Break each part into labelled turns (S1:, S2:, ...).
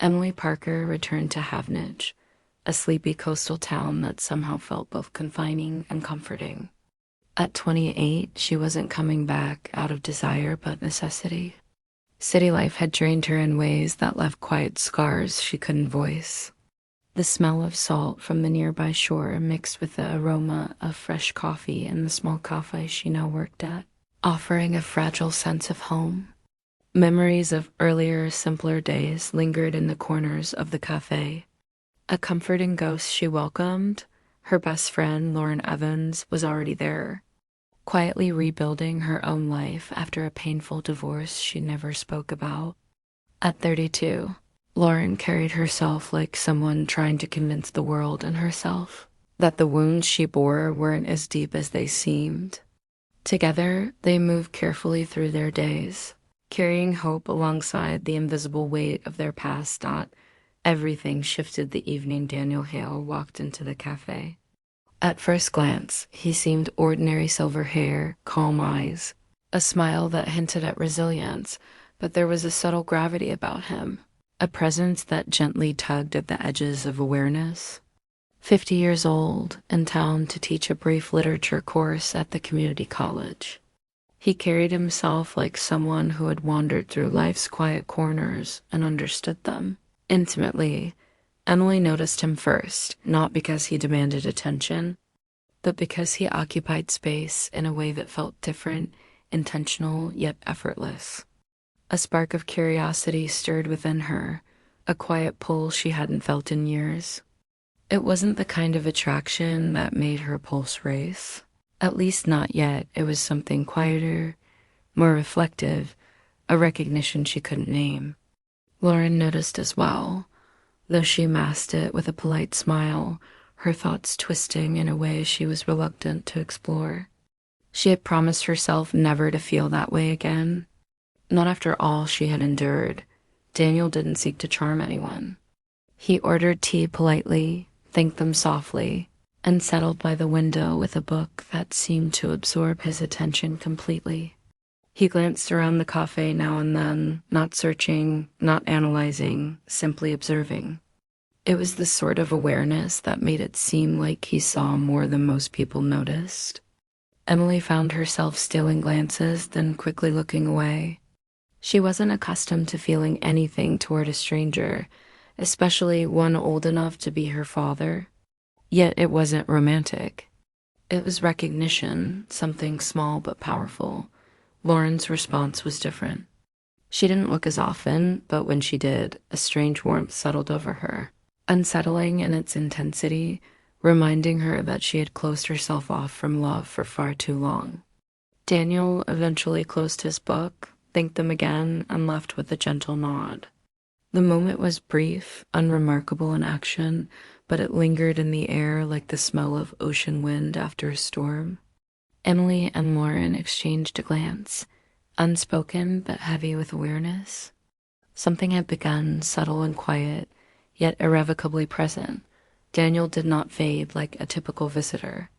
S1: Emily Parker returned to Havnage, a sleepy coastal town that somehow felt both confining and comforting. At 28, she wasn't coming back out of desire but necessity. City life had drained her in ways that left quiet scars she couldn't voice. The smell of salt from the nearby shore mixed with the aroma of fresh coffee in the small cafe she now worked at, offering a fragile sense of home. Memories of earlier, simpler days lingered in the corners of the cafe. A comforting ghost she welcomed, her best friend, Lauren Evans, was already there, quietly rebuilding her own life after a painful divorce she never spoke about. At 32, Lauren carried herself like someone trying to convince the world and herself that the wounds she bore weren't as deep as they seemed. Together, they moved carefully through their days, carrying hope alongside the invisible weight of their past. Everything shifted the evening Daniel Hale walked into the cafe. At first glance, he seemed ordinary: silver hair, calm eyes, a smile that hinted at resilience, but there was a subtle gravity about him, a presence that gently tugged at the edges of awareness. 50 years old, in town to teach a brief literature course at the community college. He carried himself like someone who had wandered through life's quiet corners and understood them intimately. Emily noticed him first, not because he demanded attention, but because he occupied space in a way that felt different, intentional, yet effortless. A spark of curiosity stirred within her, a quiet pull she hadn't felt in years. It wasn't the kind of attraction that made her pulse race. At least not yet. It was something quieter, more reflective, a recognition she couldn't name. Lauren noticed as well, though she masked it with a polite smile, her thoughts twisting in a way she was reluctant to explore. She had promised herself never to feel that way again. Not after all she had endured. Daniel didn't seek to charm anyone. He ordered tea politely, thanked them softly, and settled by the window with a book that seemed to absorb his attention completely. He glanced around the cafe now and then, not searching, not analyzing, simply observing. It was the sort of awareness that made it seem like he saw more than most people noticed. Emily found herself stealing glances, then quickly looking away. She wasn't accustomed to feeling anything toward a stranger, especially one old enough to be her father. Yet it wasn't romantic. It was recognition, something small but powerful. Lauren's response was different. She didn't look as often, but when she did, a strange warmth settled over her, unsettling in its intensity, reminding her that she had closed herself off from love for far too long. Daniel eventually closed his book, thanked them again, and left with a gentle nod. The moment was brief, unremarkable in action, but it lingered in the air like the smell of ocean wind after a storm. Emily and Lauren exchanged a glance, unspoken but heavy with awareness. Something had begun, subtle and quiet, yet irrevocably present. Daniel did not fade like a typical visitor.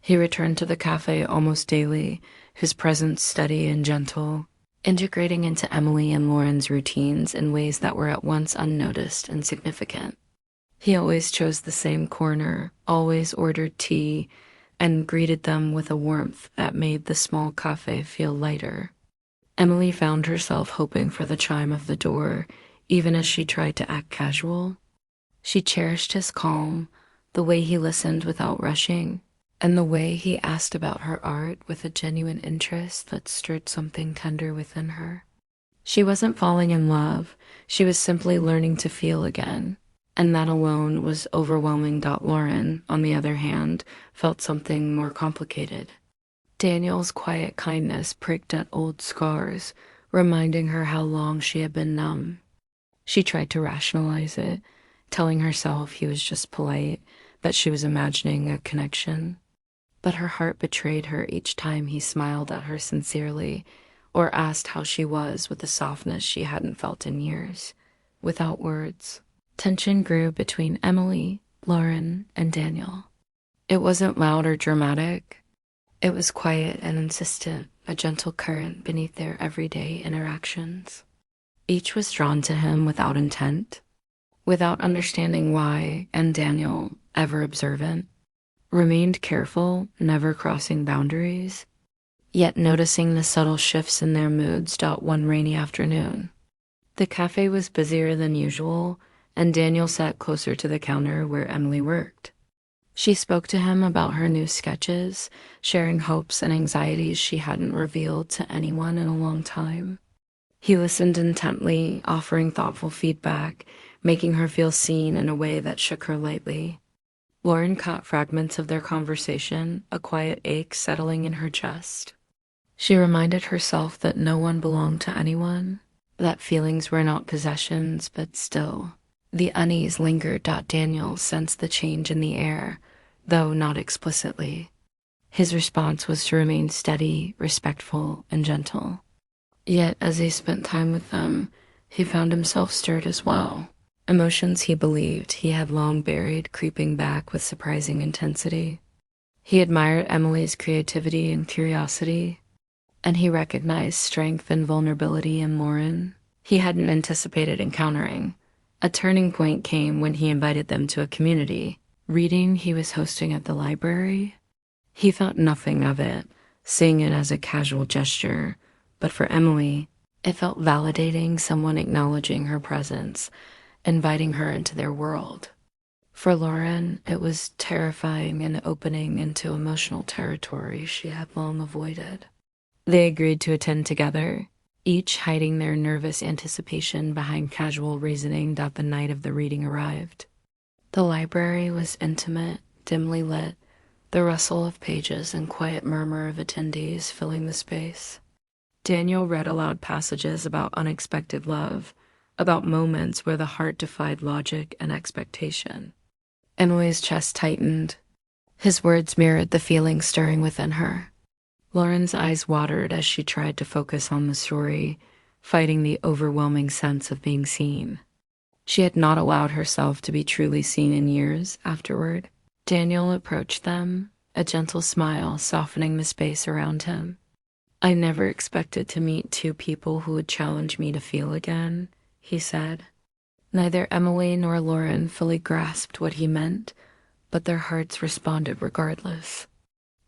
S1: He returned to the cafe almost daily, his presence steady and gentle, integrating into Emily and Lauren's routines in ways that were at once unnoticed and significant. He always chose the same corner, always ordered tea, and greeted them with a warmth that made the small cafe feel lighter. Emily found herself hoping for the chime of the door, even as she tried to act casual. She cherished his calm, the way he listened without rushing, and the way he asked about her art with a genuine interest that stirred something tender within her. She wasn't falling in love, she was simply learning to feel again. And that alone was overwhelming. Lauren, on the other hand, felt something more complicated. Daniel's quiet kindness pricked at old scars, reminding her how long she had been numb. She tried to rationalize it, telling herself he was just polite, that she was imagining a connection. But her heart betrayed her each time he smiled at her sincerely, or asked how she was with a softness she hadn't felt in years, without words. Tension grew between Emily, Lauren, and Daniel. It wasn't loud or dramatic. It was quiet and insistent, a gentle current beneath their everyday interactions. Each was drawn to him without intent, without understanding why, and Daniel, ever observant, remained careful, never crossing boundaries, yet noticing the subtle shifts in their moods. One rainy afternoon, the cafe was busier than usual, and Daniel sat closer to the counter where Emily worked. She spoke to him about her new sketches, sharing hopes and anxieties she hadn't revealed to anyone in a long time. He listened intently, offering thoughtful feedback, making her feel seen in a way that shook her lightly. Lauren caught fragments of their conversation, a quiet ache settling in her chest. She reminded herself that no one belonged to anyone, that feelings were not possessions, but still. The unease lingered. Daniel sensed the change in the air, though not explicitly. His response was to remain steady, respectful, and gentle. Yet, as he spent time with them, he found himself stirred as well. Emotions he believed he had long buried creeping back with surprising intensity. He admired Emily's creativity and curiosity, and he recognized strength and vulnerability in Lauren he hadn't anticipated encountering. A turning point came when he invited them to a community reading he was hosting at the library. He thought nothing of it, seeing it as a casual gesture, but for Emily, it felt validating, someone acknowledging her presence, inviting her into their world. For Lauren, it was terrifying and opening into emotional territory she had long avoided. They agreed to attend together, each hiding their nervous anticipation behind casual reasoning. The night of the reading arrived. The library was intimate, dimly lit, the rustle of pages and quiet murmur of attendees filling the space. Daniel read aloud passages about unexpected love, about moments where the heart defied logic and expectation. Emily's chest tightened. His words mirrored the feelings stirring within her. Lauren's eyes watered as she tried to focus on the story, fighting the overwhelming sense of being seen. She had not allowed herself to be truly seen in years afterward. Daniel approached them, a gentle smile softening the space around him. "I never expected to meet two people who would challenge me to feel again," he said. Neither Emily nor Lauren fully grasped what he meant, but their hearts responded regardless.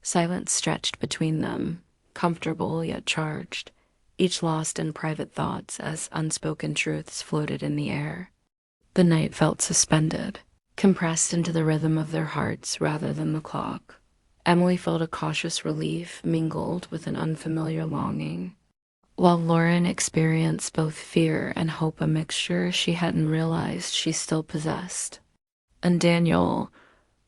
S1: Silence stretched between them, comfortable yet charged, each lost in private thoughts as unspoken truths floated in the air. The night felt suspended, compressed into the rhythm of their hearts rather than the clock. Emily felt a cautious relief mingled with an unfamiliar longing, while Lauren experienced both fear and hope, a mixture she hadn't realized she still possessed. And Daniel,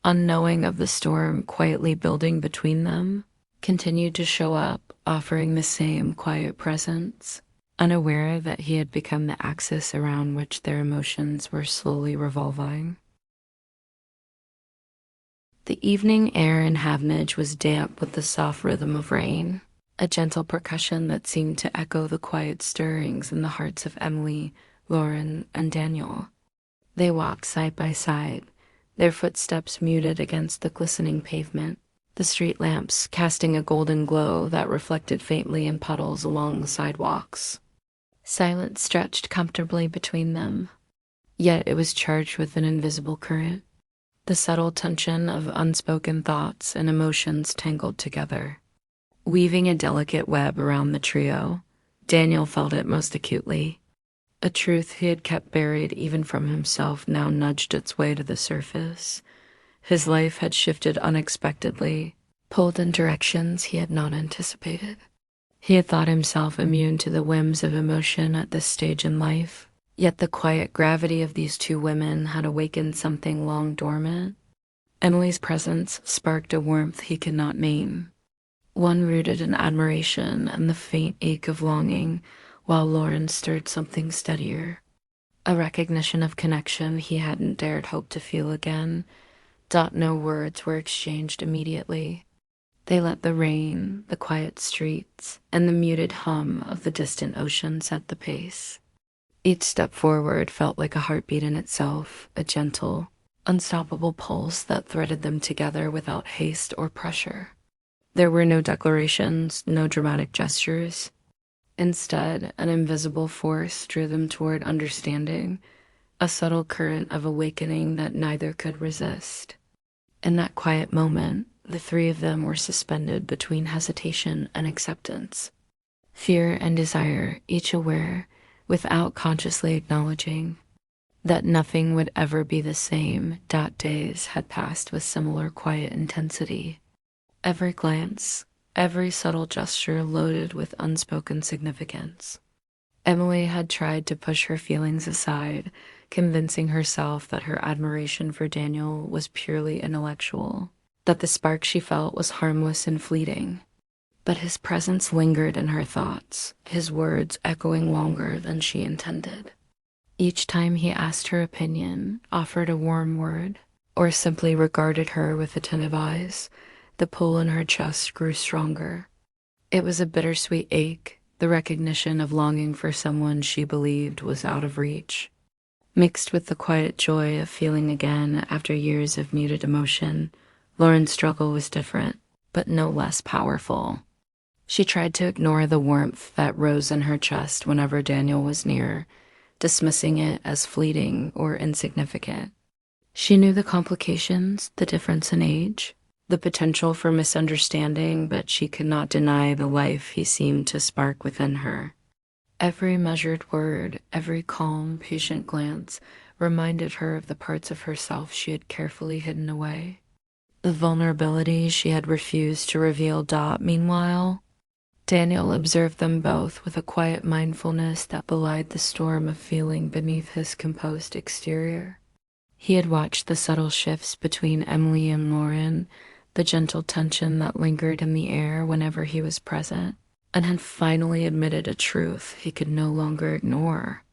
S1: unknowing of the storm quietly building between them, continued to show up, offering the same quiet presence, unaware that he had become the axis around which their emotions were slowly revolving. The evening air in Havnage was damp with the soft rhythm of rain, a gentle percussion that seemed to echo the quiet stirrings in the hearts of Emily, Lauren, and Daniel. They walked side by side, their footsteps muted against the glistening pavement, the street lamps casting a golden glow that reflected faintly in puddles along the sidewalks. Silence stretched comfortably between them, yet it was charged with an invisible current, the subtle tension of unspoken thoughts and emotions tangled together. Weaving a delicate web around the trio, Daniel felt it most acutely. A truth he had kept buried even from himself now nudged its way to the surface. His life had shifted unexpectedly, pulled in directions he had not anticipated. He had thought himself immune to the whims of emotion at this stage in life, yet the quiet gravity of these two women had awakened something long dormant. Emily's presence sparked a warmth he could not name, one rooted in admiration and the faint ache of longing, while Lauren stirred something steadier, a recognition of connection he hadn't dared hope to feel again. No words were exchanged immediately. They let the rain, the quiet streets, and the muted hum of the distant ocean set the pace. Each step forward felt like a heartbeat in itself, a gentle, unstoppable pulse that threaded them together without haste or pressure. There were no declarations, no dramatic gestures. Instead, an invisible force drew them toward understanding, a subtle current of awakening that neither could resist. In that quiet moment, the three of them were suspended between hesitation and acceptance, fear and desire, each aware, without consciously acknowledging, that nothing would ever be the same. Days had passed with similar quiet intensity. Every glance, every subtle gesture loaded with unspoken significance. Emily had tried to push her feelings aside, convincing herself that her admiration for Daniel was purely intellectual, that the spark she felt was harmless and fleeting. But his presence lingered in her thoughts, his words echoing longer than she intended. Each time he asked her opinion, offered a warm word, or simply regarded her with attentive eyes, the pull in her chest grew stronger. It was a bittersweet ache, the recognition of longing for someone she believed was out of reach, mixed with the quiet joy of feeling again after years of muted emotion. Lauren's struggle was different, but no less powerful. She tried to ignore the warmth that rose in her chest whenever Daniel was near, dismissing it as fleeting or insignificant. She knew the complications, the difference in age, the potential for misunderstanding, but she could not deny the life he seemed to spark within her. Every measured word, every calm, patient glance reminded her of the parts of herself she had carefully hidden away, the vulnerabilities she had refused to reveal. Meanwhile, Daniel observed them both with a quiet mindfulness that belied the storm of feeling beneath his composed exterior. He had watched the subtle shifts between Emily and Lauren, the gentle tension that lingered in the air whenever he was present, and had finally admitted a truth he could no longer ignore.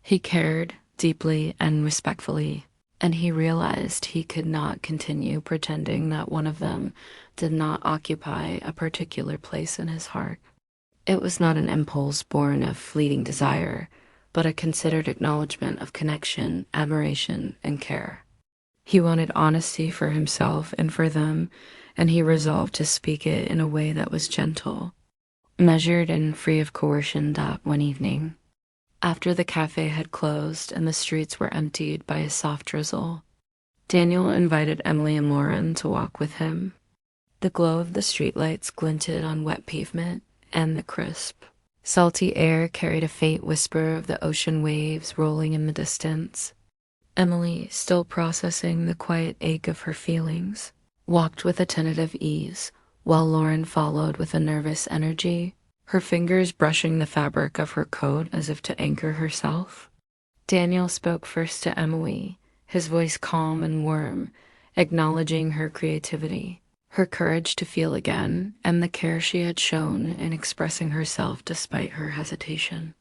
S1: He cared deeply and respectfully, and he realized he could not continue pretending that one of them did not occupy a particular place in his heart. It was not an impulse born of fleeting desire, but a considered acknowledgement of connection, admiration, and care. He wanted honesty for himself and for them, and he resolved to speak it in a way that was gentle, measured and free of coercion. One evening, after the cafe had closed and the streets were emptied by a soft drizzle, Daniel invited Emily and Lauren to walk with him. The glow of the streetlights glinted on wet pavement, and the crisp, salty air carried a faint whisper of the ocean waves rolling in the distance. Emily, still processing the quiet ache of her feelings, walked with a tentative ease, while Lauren followed with a nervous energy, her fingers brushing the fabric of her coat as if to anchor herself. Daniel spoke first to Emily, his voice calm and warm, acknowledging her creativity, her courage to feel again, and the care she had shown in expressing herself despite her hesitation.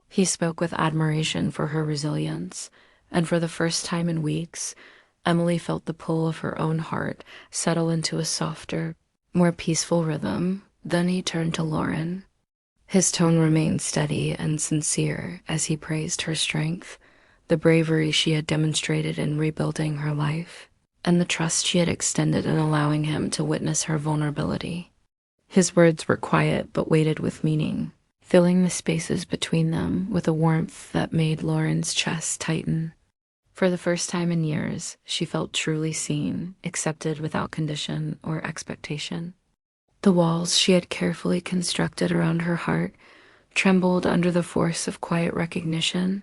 S1: He spoke with admiration for her resilience, and for the first time in weeks, Emily felt the pull of her own heart settle into a softer, more peaceful rhythm. Then he turned to Lauren. His tone remained steady and sincere as he praised her strength, the bravery she had demonstrated in rebuilding her life, and the trust she had extended in allowing him to witness her vulnerability. His words were quiet but weighted with meaning, filling the spaces between them with a warmth that made Lauren's chest tighten. For the first time in years, she felt truly seen, accepted without condition or expectation. The walls she had carefully constructed around her heart trembled under the force of quiet recognition,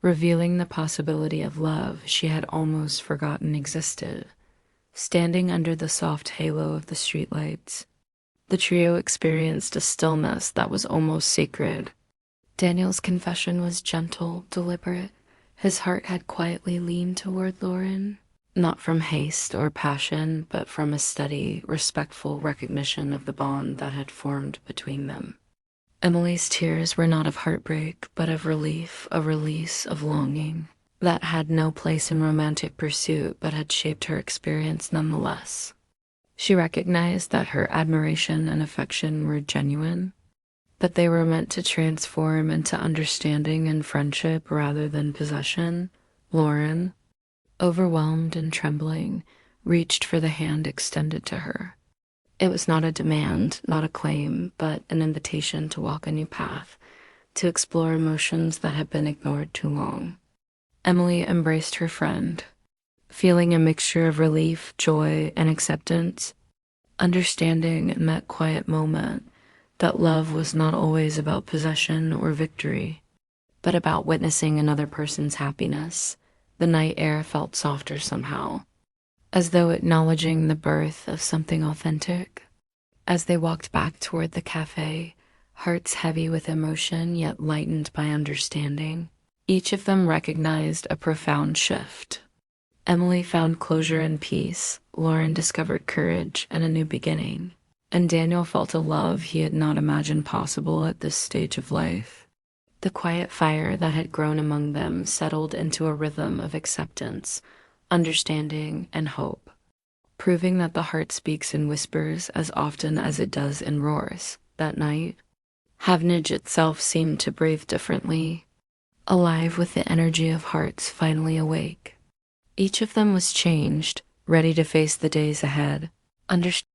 S1: revealing the possibility of love she had almost forgotten existed. Standing under the soft halo of the streetlights, the trio experienced a stillness that was almost sacred. Daniel's confession was gentle, deliberate. His heart had quietly leaned toward Lauren, not from haste or passion, but from a steady, respectful recognition of the bond that had formed between them. Emily's tears were not of heartbreak, but of relief, a release of longing that had no place in romantic pursuit, but had shaped her experience nonetheless. She recognized that her admiration and affection were genuine, that they were meant to transform into understanding and friendship rather than possession. Lauren, overwhelmed and trembling, reached for the hand extended to her. It was not a demand, not a claim, but an invitation to walk a new path, to explore emotions that had been ignored too long. Emily embraced her friend, feeling a mixture of relief, joy, and acceptance, understanding in that quiet moment that love was not always about possession or victory, but about witnessing another person's happiness. The night air felt softer somehow, as though acknowledging the birth of something authentic. As they walked back toward the cafe, hearts heavy with emotion yet lightened by understanding, each of them recognized a profound shift. Emily found closure and peace, Lauren discovered courage and a new beginning, and Daniel felt a love he had not imagined possible at this stage of life. The quiet fire that had grown among them settled into a rhythm of acceptance, understanding, and hope, proving that the heart speaks in whispers as often as it does in roars. That night, Havnage itself seemed to breathe differently, alive with the energy of hearts finally awake. Each of them was changed, ready to face the days ahead, understanding